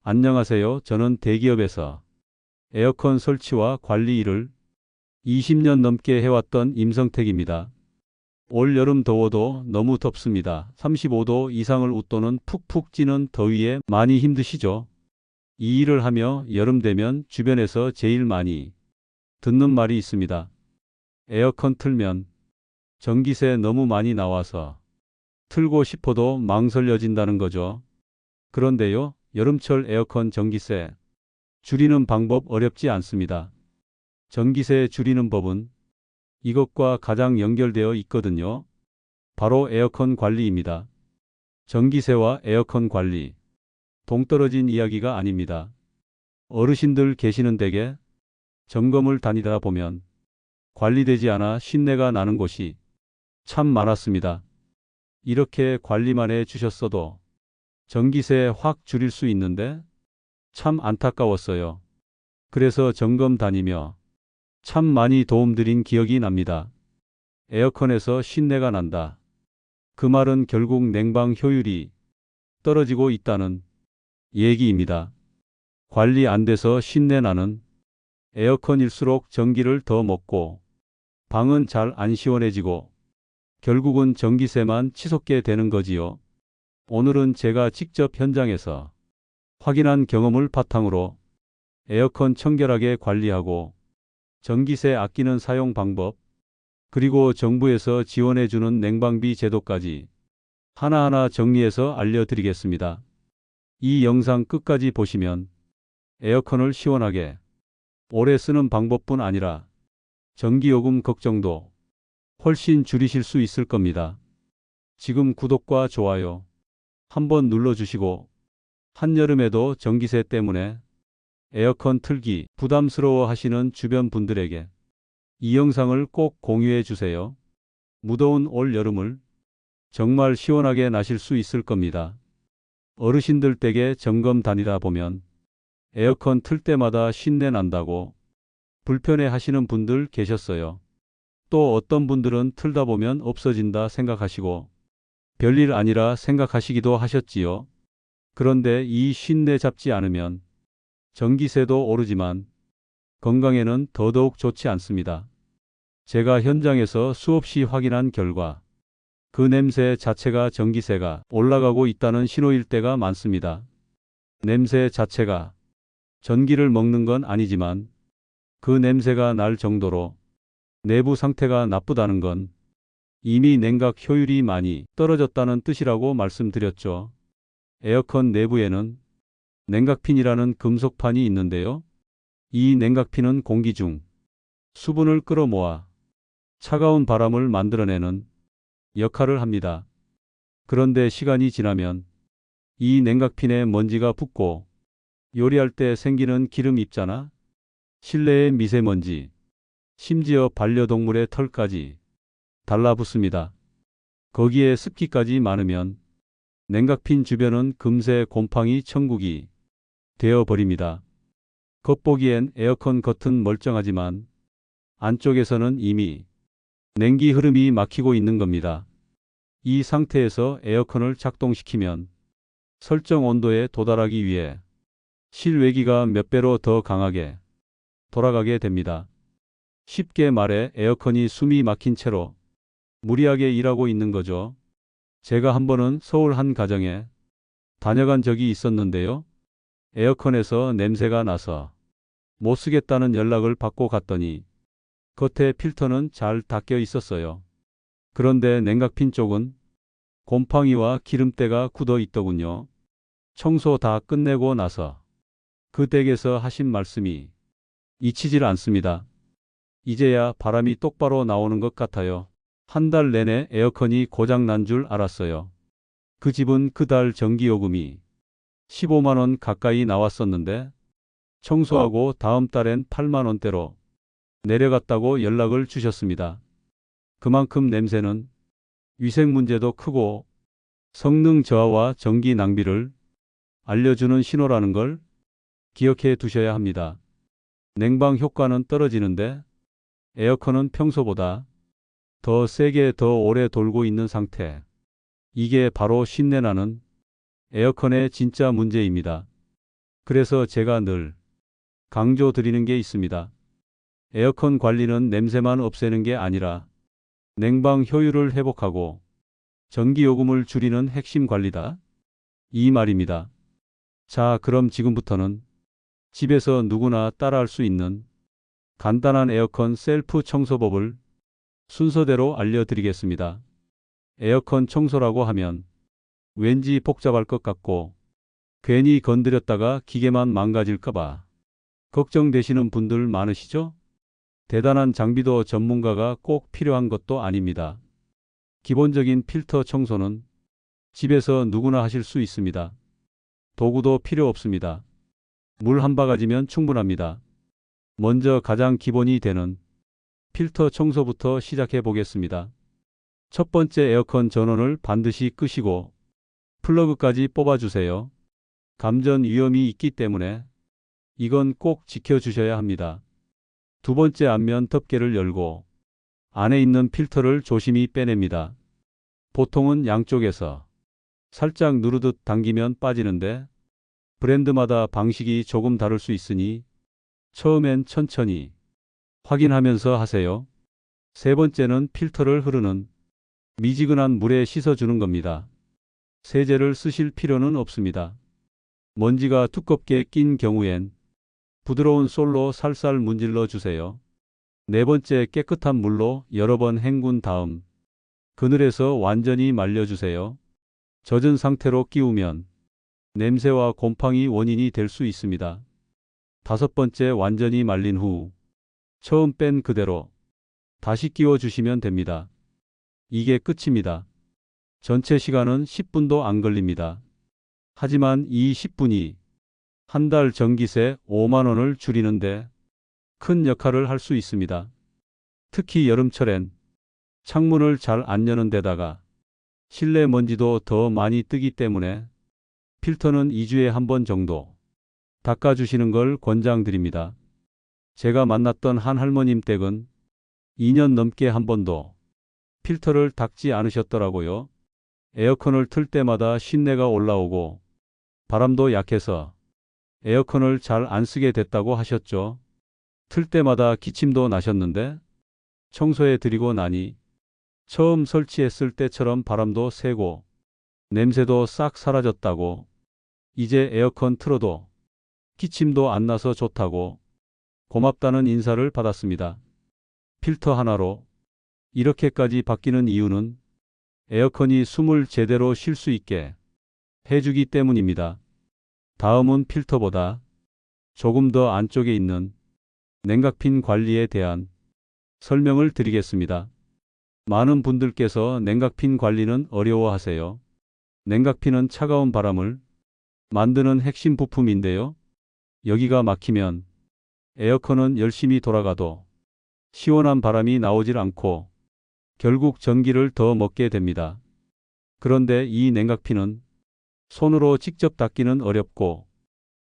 안녕하세요. 저는 대기업에서 에어컨 설치와 관리 일을 20년 넘게 해왔던 임성택입니다. 올 여름 더워도 너무 덥습니다. 35도 이상을 웃도는 푹푹 찌는 더위에 많이 힘드시죠? 이 일을 하며 여름 되면 주변에서 제일 많이 듣는 말이 있습니다. 에어컨 틀면 전기세 너무 많이 나와서 틀고 싶어도 망설여진다는 거죠. 그런데요, 여름철 에어컨 전기세 줄이는 방법 어렵지 않습니다. 전기세 줄이는 법은 이것과 가장 연결되어 있거든요. 바로 에어컨 관리입니다. 전기세와 에어컨 관리, 동떨어진 이야기가 아닙니다. 어르신들 계시는 댁에 점검을 다니다 보면 관리되지 않아 쉰내가 나는 곳이 참 많았습니다. 이렇게 관리만 해 주셨어도 전기세 확 줄일 수 있는데 참 안타까웠어요. 그래서 점검 다니며 참 많이 도움드린 기억이 납니다. 에어컨에서 쉰내가 난다. 그 말은 결국 냉방 효율이 떨어지고 있다는 얘기입니다. 관리 안 돼서 쉰내 나는 에어컨일수록 전기를 더 먹고 방은 잘 안 시원해지고 결국은 전기세만 치솟게 되는 거지요. 오늘은 제가 직접 현장에서 확인한 경험을 바탕으로 에어컨 청결하게 관리하고 전기세 아끼는 사용 방법, 그리고 정부에서 지원해주는 냉방비 제도까지 하나하나 정리해서 알려드리겠습니다. 이 영상 끝까지 보시면 에어컨을 시원하게 오래 쓰는 방법뿐 아니라 전기요금 걱정도 훨씬 줄이실 수 있을 겁니다. 지금 구독과 좋아요 한번 눌러주시고 한여름에도 전기세 때문에 에어컨 틀기 부담스러워 하시는 주변 분들에게 이 영상을 꼭 공유해 주세요. 무더운 올 여름을 정말 시원하게 나실 수 있을 겁니다. 어르신들 댁에 점검 다니다 보면 에어컨 틀 때마다 쉰내 난다고 불편해 하시는 분들 계셨어요. 또 어떤 분들은 틀다 보면 없어진다 생각하시고 별일 아니라 생각하시기도 하셨지요. 그런데 이 쉰내 잡지 않으면 전기세도 오르지만 건강에는 더더욱 좋지 않습니다. 제가 현장에서 수없이 확인한 결과 그 냄새 자체가 전기세가 올라가고 있다는 신호일 때가 많습니다. 냄새 자체가 전기를 먹는 건 아니지만 그 냄새가 날 정도로 내부 상태가 나쁘다는 건 이미 냉각 효율이 많이 떨어졌다는 뜻이라고 말씀드렸죠. 에어컨 내부에는 냉각핀이라는 금속판이 있는데요. 이 냉각핀은 공기 중 수분을 끌어모아 차가운 바람을 만들어내는 역할을 합니다. 그런데 시간이 지나면 이 냉각핀에 먼지가 붙고 요리할 때 생기는 기름 입자나 실내의 미세먼지, 심지어 반려동물의 털까지 달라붙습니다. 거기에 습기까지 많으면 냉각핀 주변은 금세 곰팡이 천국이 되어버립니다. 겉보기엔 에어컨 겉은 멀쩡하지만 안쪽에서는 이미 냉기 흐름이 막히고 있는 겁니다. 이 상태에서 에어컨을 작동시키면 설정 온도에 도달하기 위해 실외기가 몇 배로 더 강하게 돌아가게 됩니다. 쉽게 말해 에어컨이 숨이 막힌 채로 무리하게 일하고 있는 거죠. 제가 한 번은 서울 한 가정에 다녀간 적이 있었는데요. 에어컨에서 냄새가 나서 못 쓰겠다는 연락을 받고 갔더니 겉에 필터는 잘 닦여 있었어요. 그런데 냉각핀 쪽은 곰팡이와 기름때가 굳어 있더군요. 청소 다 끝내고 나서 그 댁에서 하신 말씀이 잊히질 않습니다. 이제야 바람이 똑바로 나오는 것 같아요. 한 달 내내 에어컨이 고장 난 줄 알았어요. 그 집은 그 달 전기요금이 15만 원 가까이 나왔었는데 청소하고 다음 달엔 8만 원대로 내려갔다고 연락을 주셨습니다. 그만큼 냄새는 위생 문제도 크고 성능 저하와 전기 낭비를 알려주는 신호라는 걸 기억해 두셔야 합니다. 냉방 효과는 떨어지는데 에어컨은 평소보다 더 세게 더 오래 돌고 있는 상태. 이게 바로 쉰내 나는 에어컨의 진짜 문제입니다. 그래서 제가 늘 강조드리는 게 있습니다. 에어컨 관리는 냄새만 없애는 게 아니라 냉방 효율을 회복하고 전기요금을 줄이는 핵심 관리다. 이 말입니다. 자, 그럼 지금부터는 집에서 누구나 따라할 수 있는 간단한 에어컨 셀프 청소법을 순서대로 알려드리겠습니다. 에어컨 청소라고 하면 왠지 복잡할 것 같고 괜히 건드렸다가 기계만 망가질까봐 걱정되시는 분들 많으시죠? 대단한 장비도 전문가가 꼭 필요한 것도 아닙니다. 기본적인 필터 청소는 집에서 누구나 하실 수 있습니다. 도구도 필요 없습니다. 물 한 바가지면 충분합니다. 먼저 가장 기본이 되는 필터 청소부터 시작해 보겠습니다. 첫 번째, 에어컨 전원을 반드시 끄시고 플러그까지 뽑아주세요. 감전 위험이 있기 때문에 이건 꼭 지켜주셔야 합니다. 두 번째, 앞면 덮개를 열고 안에 있는 필터를 조심히 빼냅니다. 보통은 양쪽에서 살짝 누르듯 당기면 빠지는데 브랜드마다 방식이 조금 다를 수 있으니 처음엔 천천히 확인하면서 하세요. 세 번째는 필터를 흐르는 미지근한 물에 씻어주는 겁니다. 세제를 쓰실 필요는 없습니다. 먼지가 두껍게 낀 경우엔 부드러운 솔로 살살 문질러 주세요. 네 번째, 깨끗한 물로 여러 번 헹군 다음 그늘에서 완전히 말려주세요. 젖은 상태로 끼우면 냄새와 곰팡이 원인이 될 수 있습니다. 다섯 번째, 완전히 말린 후 처음 뺀 그대로 다시 끼워주시면 됩니다. 이게 끝입니다. 전체 시간은 10분도 안 걸립니다. 하지만 이 10분이 한 달 전기세 5만 원을 줄이는데 큰 역할을 할 수 있습니다. 특히 여름철엔 창문을 잘 안 여는 데다가 실내 먼지도 더 많이 뜨기 때문에 필터는 2주에 한 번 정도 닦아주시는 걸 권장드립니다. 제가 만났던 한 할머님 댁은 2년 넘게 한 번도 필터를 닦지 않으셨더라고요. 에어컨을 틀 때마다 쉰내가 올라오고 바람도 약해서 에어컨을 잘 안 쓰게 됐다고 하셨죠. 틀 때마다 기침도 나셨는데 청소해 드리고 나니 처음 설치했을 때처럼 바람도 새고 냄새도 싹 사라졌다고, 이제 에어컨 틀어도 기침도 안 나서 좋다고 고맙다는 인사를 받았습니다. 필터 하나로 이렇게까지 바뀌는 이유는 에어컨이 숨을 제대로 쉴 수 있게 해주기 때문입니다. 다음은 필터보다 조금 더 안쪽에 있는 냉각핀 관리에 대한 설명을 드리겠습니다. 많은 분들께서 냉각핀 관리는 어려워하세요. 냉각핀은 차가운 바람을 만드는 핵심 부품인데요. 여기가 막히면 에어컨은 열심히 돌아가도 시원한 바람이 나오질 않고 결국 전기를 더 먹게 됩니다. 그런데 이 냉각핀은 손으로 직접 닦기는 어렵고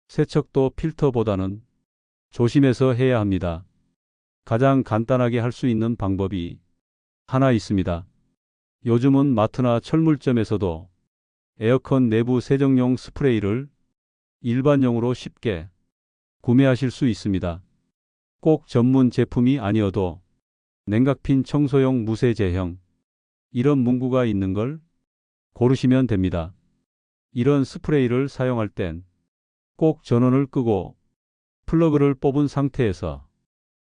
세척도 필터보다는 조심해서 해야 합니다. 가장 간단하게 할 수 있는 방법이 하나 있습니다. 요즘은 마트나 철물점에서도 에어컨 내부 세정용 스프레이를 일반용으로 쉽게 구매하실 수 있습니다. 꼭 전문 제품이 아니어도 냉각핀 청소용 무쇠제형, 이런 문구가 있는 걸 고르시면 됩니다. 이런 스프레이를 사용할 땐 꼭 전원을 끄고 플러그를 뽑은 상태에서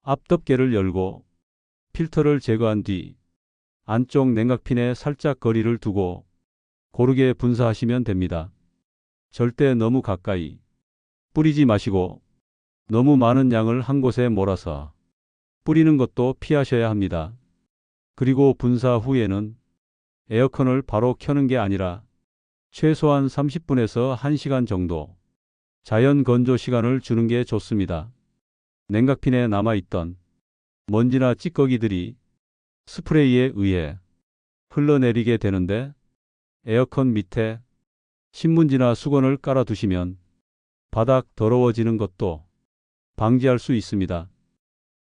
앞덮개를 열고 필터를 제거한 뒤 안쪽 냉각핀에 살짝 거리를 두고 고르게 분사하시면 됩니다. 절대 너무 가까이 뿌리지 마시고 너무 많은 양을 한 곳에 몰아서 뿌리는 것도 피하셔야 합니다. 그리고 분사 후에는 에어컨을 바로 켜는 게 아니라 최소한 30분에서 1시간 정도 자연 건조 시간을 주는 게 좋습니다. 냉각핀에 남아있던 먼지나 찌꺼기들이 스프레이에 의해 흘러내리게 되는데 에어컨 밑에 신문지나 수건을 깔아두시면 바닥 더러워지는 것도 방지할 수 있습니다.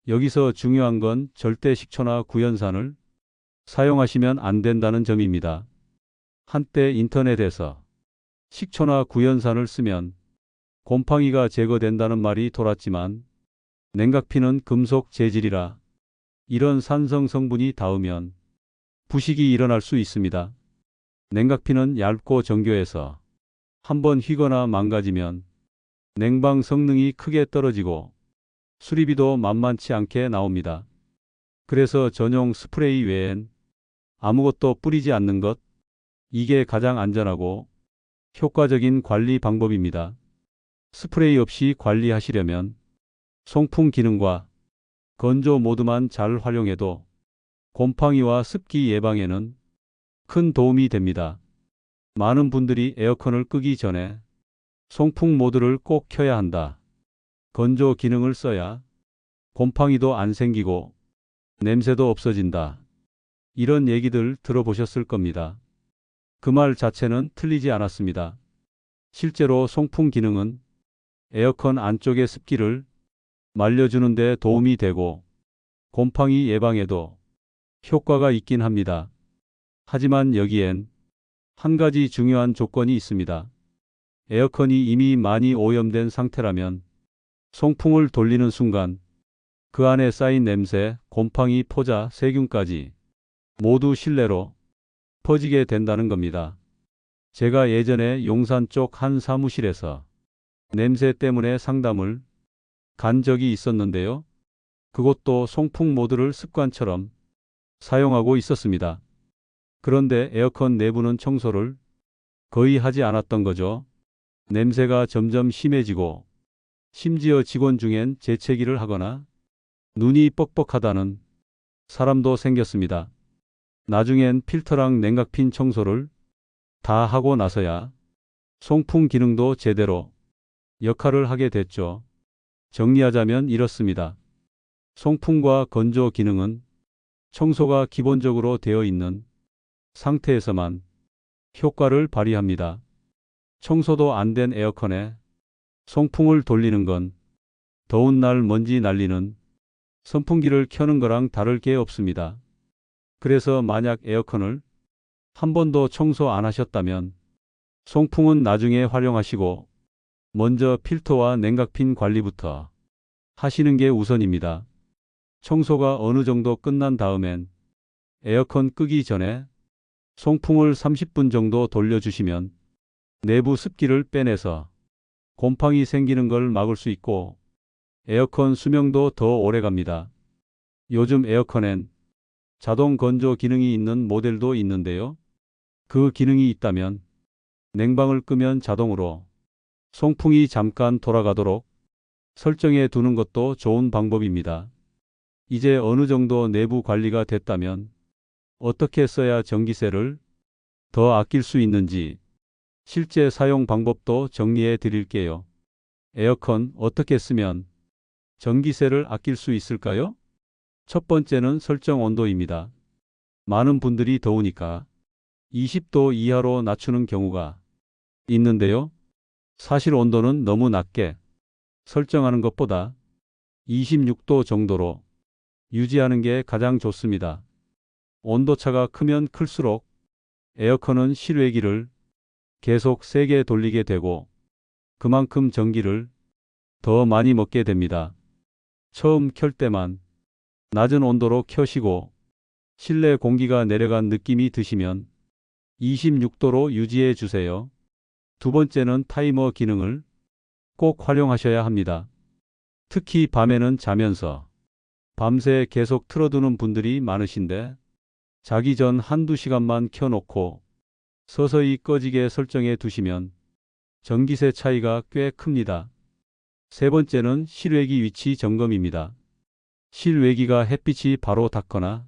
여기서 중요한 건 절대 식초나 구연산을 사용하시면 안 된다는 점입니다. 한때 인터넷에서 식초나 구연산을 쓰면 곰팡이가 제거된다는 말이 돌았지만 냉각피는 금속 재질이라 이런 산성 성분이 닿으면 부식이 일어날 수 있습니다. 냉각피는 얇고 정교해서 한번 휘거나 망가지면 냉방 성능이 크게 떨어지고 수리비도 만만치 않게 나옵니다. 그래서 전용 스프레이 외엔 아무것도 뿌리지 않는 것, 이게 가장 안전하고 효과적인 관리 방법입니다. 스프레이 없이 관리하시려면 송풍 기능과 건조 모드만 잘 활용해도 곰팡이와 습기 예방에는 큰 도움이 됩니다. 많은 분들이 에어컨을 끄기 전에 송풍 모드를 꼭 켜야 한다. 건조 기능을 써야 곰팡이도 안 생기고 냄새도 없어진다. 이런 얘기들 들어보셨을 겁니다. 그 말 자체는 틀리지 않았습니다. 실제로 송풍 기능은 에어컨 안쪽의 습기를 말려주는 데 도움이 되고 곰팡이 예방에도 효과가 있긴 합니다. 하지만 여기엔 한 가지 중요한 조건이 있습니다. 에어컨이 이미 많이 오염된 상태라면 송풍을 돌리는 순간 그 안에 쌓인 냄새, 곰팡이, 포자, 세균까지 모두 실내로 퍼지게 된다는 겁니다. 제가 예전에 용산 쪽 한 사무실에서 냄새 때문에 상담을 간 적이 있었는데요. 그것도 송풍 모드를 습관처럼 사용하고 있었습니다. 그런데 에어컨 내부는 청소를 거의 하지 않았던 거죠. 냄새가 점점 심해지고 심지어 직원 중엔 재채기를 하거나 눈이 뻑뻑하다는 사람도 생겼습니다. 나중엔 필터랑 냉각핀 청소를 다 하고 나서야 송풍 기능도 제대로 역할을 하게 됐죠. 정리하자면 이렇습니다. 송풍과 건조 기능은 청소가 기본적으로 되어 있는 상태에서만 효과를 발휘합니다. 청소도 안 된 에어컨에 송풍을 돌리는 건 더운 날 먼지 날리는 선풍기를 켜는 거랑 다를 게 없습니다. 그래서 만약 에어컨을 한 번도 청소 안 하셨다면 송풍은 나중에 활용하시고 먼저 필터와 냉각핀 관리부터 하시는 게 우선입니다. 청소가 어느 정도 끝난 다음엔 에어컨 끄기 전에 송풍을 30분 정도 돌려주시면 내부 습기를 빼내서 곰팡이 생기는 걸 막을 수 있고 에어컨 수명도 더 오래 갑니다. 요즘 에어컨엔 자동 건조 기능이 있는 모델도 있는데요. 그 기능이 있다면 냉방을 끄면 자동으로 송풍이 잠깐 돌아가도록 설정해 두는 것도 좋은 방법입니다. 이제 어느 정도 내부 관리가 됐다면 어떻게 써야 전기세를 더 아낄 수 있는지 실제 사용 방법도 정리해 드릴게요. 에어컨 어떻게 쓰면 전기세를 아낄 수 있을까요? 첫 번째는 설정 온도입니다. 많은 분들이 더우니까 20도 이하로 낮추는 경우가 있는데요. 사실 온도는 너무 낮게 설정하는 것보다 26도 정도로 유지하는 게 가장 좋습니다. 온도차가 크면 클수록 에어컨은 실외기를 계속 세게 돌리게 되고 그만큼 전기를 더 많이 먹게 됩니다. 처음 켤 때만 낮은 온도로 켜시고 실내 공기가 내려간 느낌이 드시면 26도로 유지해 주세요. 두 번째는 타이머 기능을 꼭 활용하셔야 합니다. 특히 밤에는 자면서 밤새 계속 틀어두는 분들이 많으신데 자기 전 한두 시간만 켜놓고 서서히 꺼지게 설정해 두시면 전기세 차이가 꽤 큽니다. 세 번째는 실외기 위치 점검입니다. 실외기가 햇빛이 바로 닿거나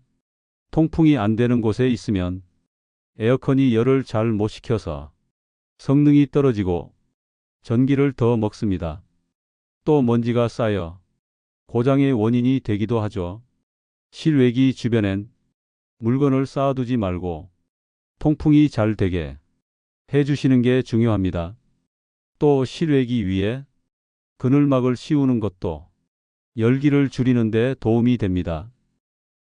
통풍이 안 되는 곳에 있으면 에어컨이 열을 잘 못 식혀서 성능이 떨어지고 전기를 더 먹습니다. 또 먼지가 쌓여 고장의 원인이 되기도 하죠. 실외기 주변엔 물건을 쌓아두지 말고 통풍이 잘 되게 해주시는 게 중요합니다. 또 실외기 위에 그늘막을 씌우는 것도 열기를 줄이는 데 도움이 됩니다.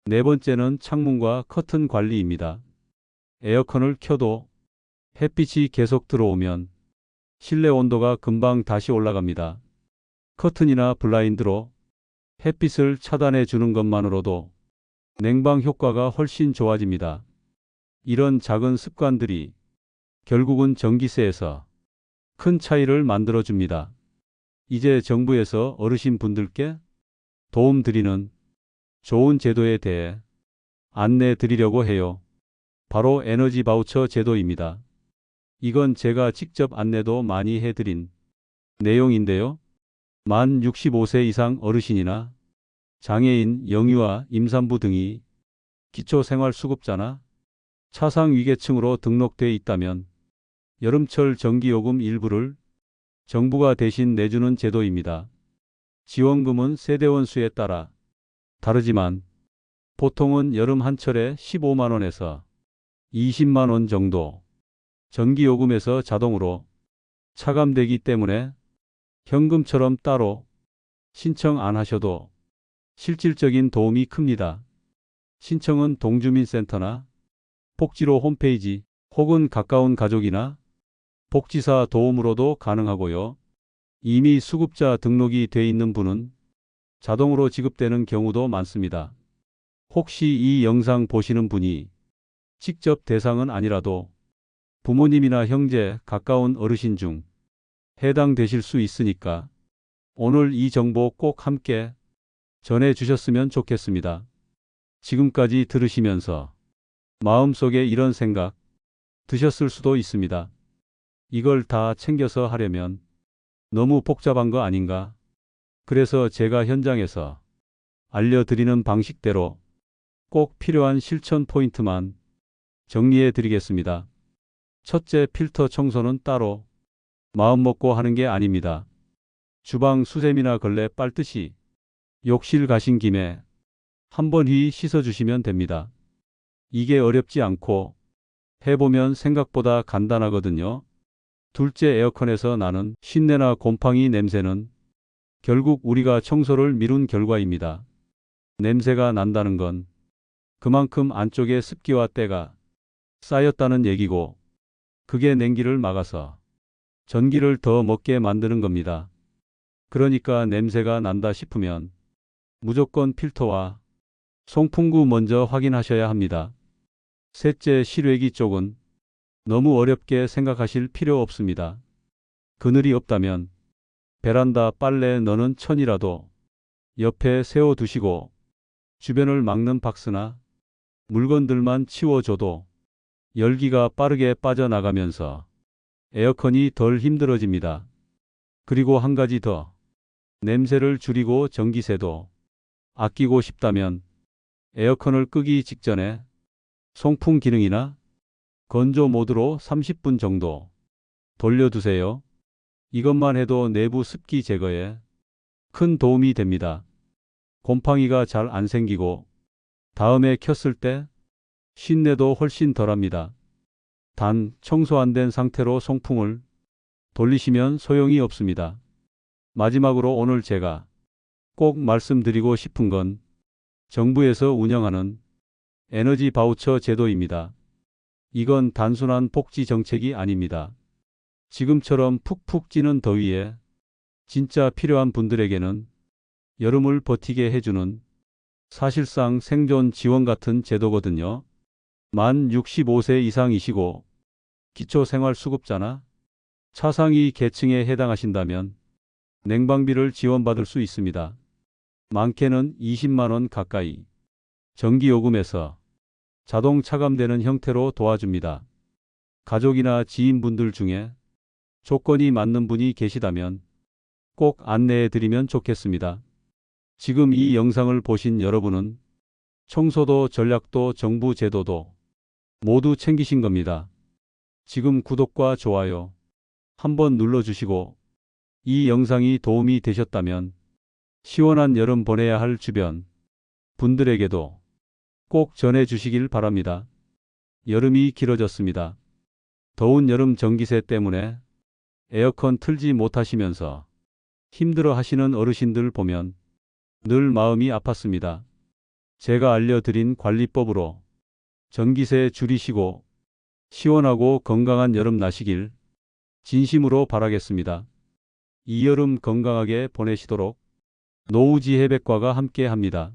네 번째는 창문과 커튼 관리입니다. 에어컨을 켜도 햇빛이 계속 들어오면 실내 온도가 금방 다시 올라갑니다. 커튼이나 블라인드로 햇빛을 차단해 주는 것만으로도 냉방 효과가 훨씬 좋아집니다. 이런 작은 습관들이 결국은 전기세에서 큰 차이를 만들어 줍니다. 이제 정부에서 어르신 분들께 도움 드리는 좋은 제도에 대해 안내 드리려고 해요. 바로 에너지 바우처 제도입니다. 이건 제가 직접 안내도 많이 해드린 내용인데요. 만 65세 이상 어르신이나 장애인, 영유아, 임산부 등이 기초생활수급자나 차상위계층으로 등록돼 있다면 여름철 전기요금 일부를 정부가 대신 내주는 제도입니다. 지원금은 세대원 수에 따라 다르지만 보통은 여름 한철에 15만 원에서 20만 원 정도 전기요금에서 자동으로 차감되기 때문에 현금처럼 따로 신청 안 하셔도 실질적인 도움이 큽니다. 신청은 동주민센터나 복지로 홈페이지 혹은 가까운 가족이나 복지사 도움으로도 가능하고요. 이미 수급자 등록이 돼 있는 분은 자동으로 지급되는 경우도 많습니다. 혹시 이 영상 보시는 분이 직접 대상은 아니라도 부모님이나 형제, 가까운 어르신 중 해당되실 수 있으니까 오늘 이 정보 꼭 함께 전해 주셨으면 좋겠습니다. 지금까지 들으시면서 마음속에 이런 생각 드셨을 수도 있습니다. 이걸 다 챙겨서 하려면 너무 복잡한 거 아닌가? 그래서 제가 현장에서 알려드리는 방식대로 꼭 필요한 실천 포인트만 정리해 드리겠습니다. 첫째, 필터 청소는 따로 마음먹고 하는 게 아닙니다. 주방 수세미나 걸레 빨듯이 욕실 가신 김에 한번 씻어주시면 됩니다. 이게 어렵지 않고 해보면 생각보다 간단하거든요. 둘째, 에어컨에서 나는 쉰내나 곰팡이 냄새는 결국 우리가 청소를 미룬 결과입니다. 냄새가 난다는 건 그만큼 안쪽에 습기와 때가 쌓였다는 얘기고, 그게 냉기를 막아서 전기를 더 먹게 만드는 겁니다. 그러니까 냄새가 난다 싶으면 무조건 필터와 송풍구 먼저 확인하셔야 합니다. 셋째, 실외기 쪽은 너무 어렵게 생각하실 필요 없습니다. 그늘이 없다면 베란다 빨래 넣는 천이라도 옆에 세워두시고 주변을 막는 박스나 물건들만 치워줘도 열기가 빠르게 빠져나가면서 에어컨이 덜 힘들어집니다. 그리고 한 가지 더, 냄새를 줄이고 전기세도 아끼고 싶다면 에어컨을 끄기 직전에 송풍 기능이나 건조 모드로 30분 정도 돌려두세요. 이것만 해도 내부 습기 제거에 큰 도움이 됩니다. 곰팡이가 잘 안 생기고 다음에 켰을 때 쉰내도 훨씬 덜합니다. 단, 청소 안 된 상태로 송풍을 돌리시면 소용이 없습니다. 마지막으로 오늘 제가 꼭 말씀드리고 싶은 건 정부에서 운영하는 에너지 바우처 제도입니다. 이건 단순한 복지 정책이 아닙니다. 지금처럼 푹푹 찌는 더위에 진짜 필요한 분들에게는 여름을 버티게 해주는 사실상 생존 지원 같은 제도거든요. 만 65세 이상이시고 기초생활수급자나 차상위 계층에 해당하신다면 냉방비를 지원받을 수 있습니다. 많게는 20만 원 가까이 전기요금에서 자동 차감되는 형태로 도와줍니다. 가족이나 지인분들 중에 조건이 맞는 분이 계시다면 꼭 안내해 드리면 좋겠습니다. 지금 이 영상을 보신 여러분은 청소도 전략도 정부 제도도 모두 챙기신 겁니다. 지금 구독과 좋아요 한번 눌러주시고 이 영상이 도움이 되셨다면 시원한 여름 보내야 할 주변 분들에게도 꼭 전해주시길 바랍니다. 여름이 길어졌습니다. 더운 여름 전기세 때문에 에어컨 틀지 못하시면서 힘들어 하시는 어르신들 보면 늘 마음이 아팠습니다. 제가 알려드린 관리법으로 전기세 줄이시고 시원하고 건강한 여름 나시길 진심으로 바라겠습니다. 이 여름 건강하게 보내시도록 노우지 해백과가 함께 합니다.